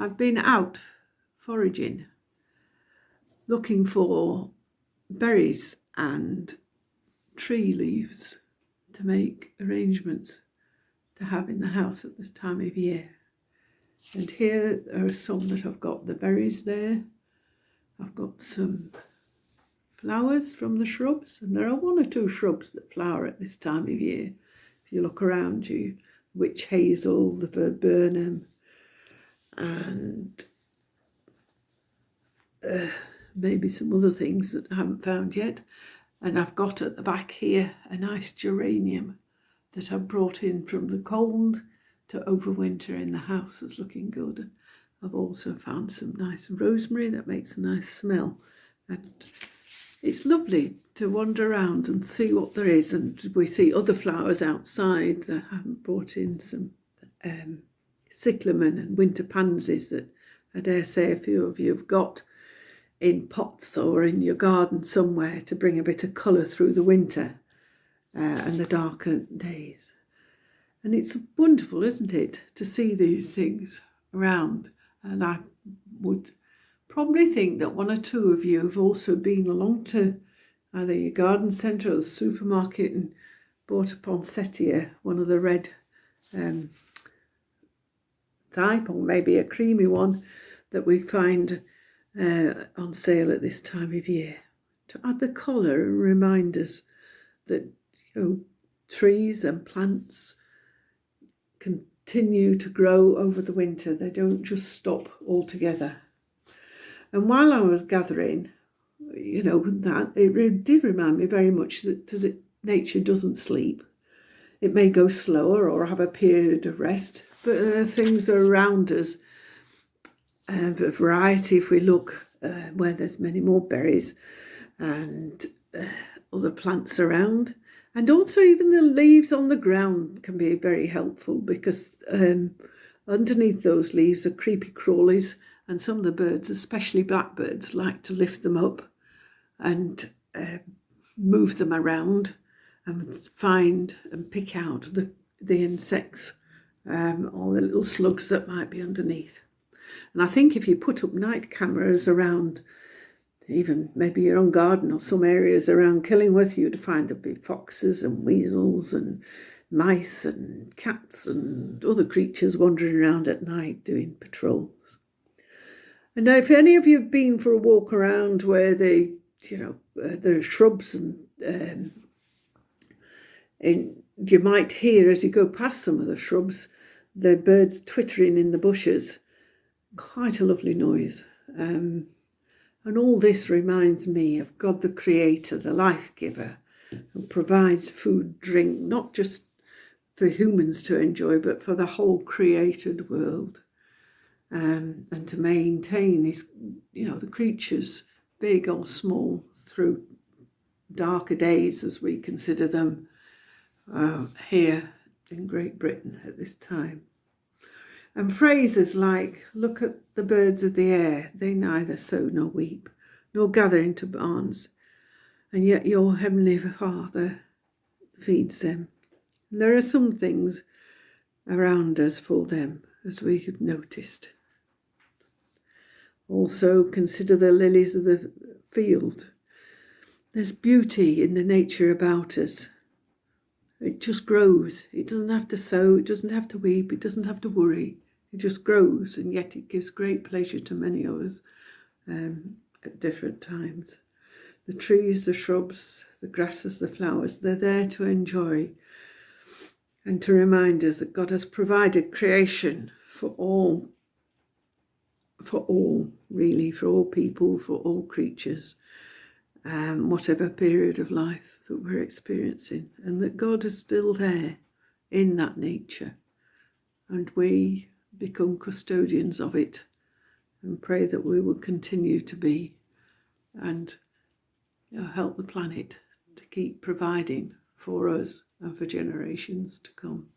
I've been out foraging, looking for berries and tree leaves to make arrangements to have in the house at this time of year. And here are some that I've got the berries there. I've got some flowers from the shrubs, and there are one or two shrubs that flower at this time of year. If you look around you, witch hazel, the viburnum, and maybe some other things that I haven't found yet. And I've got at the back here a nice geranium that I brought in from the cold to overwinter in the house. It's looking good. I've also found some nice rosemary that makes a nice smell. And it's lovely to wander around and see what there is. And we see other flowers outside. I haven't brought in some cyclamen and winter pansies that I dare say a few of you have got in pots or in your garden somewhere to bring a bit of colour through the winter and the darker days. And it's wonderful, isn't it, to see these things around. And I would probably think that one or two of you have also been along to either your garden centre or the supermarket and bought a poinsettia, one of the red type, or maybe a creamy one that we find on sale at this time of year, to add the colour and remind us that trees and plants continue to grow over the winter. They don't just stop altogether. And while I was gathering, that it did remind me very much that nature doesn't sleep. It may go slower or have a period of rest, but things are around us. A variety, if we look where there's many more berries and other plants around. And also even the leaves on the ground can be very helpful, because underneath those leaves are creepy crawlies, and some of the birds, especially blackbirds, like to lift them up and move them around and find and pick out the insects or the little slugs that might be underneath. And I think if you put up night cameras around, even maybe your own garden or some areas around Killingworth, you'd find there'd be foxes and weasels and mice and cats and other creatures wandering around at night doing patrols. And now, if any of you have been for a walk around where there are shrubs and you might hear, as you go past some of the shrubs, the birds twittering in the bushes. Quite a lovely noise. And all this reminds me of God the Creator, the life giver, who provides food, drink, not just for humans to enjoy, but for the whole created world. And to maintain his, the creatures, big or small, through darker days as we consider them here in Great Britain at this time. And phrases like, look at the birds of the air, they neither sow nor weep, nor gather into barns, and yet your heavenly Father feeds them. And there are some things around us for them, as we have noticed. Also, consider the lilies of the field. There's beauty in the nature about us. It just grows. It doesn't have to sow, it doesn't have to weep, it doesn't have to worry. It just grows, and yet it gives great pleasure to many of us at different times. The trees, the shrubs, the grasses, the flowers, they're there to enjoy and to remind us that God has provided creation for all really, for all people, for all creatures, whatever period of life that we're experiencing, and that God is still there in that nature, and we become custodians of it, and pray that we will continue to be, and help the planet to keep providing for us and for generations to come.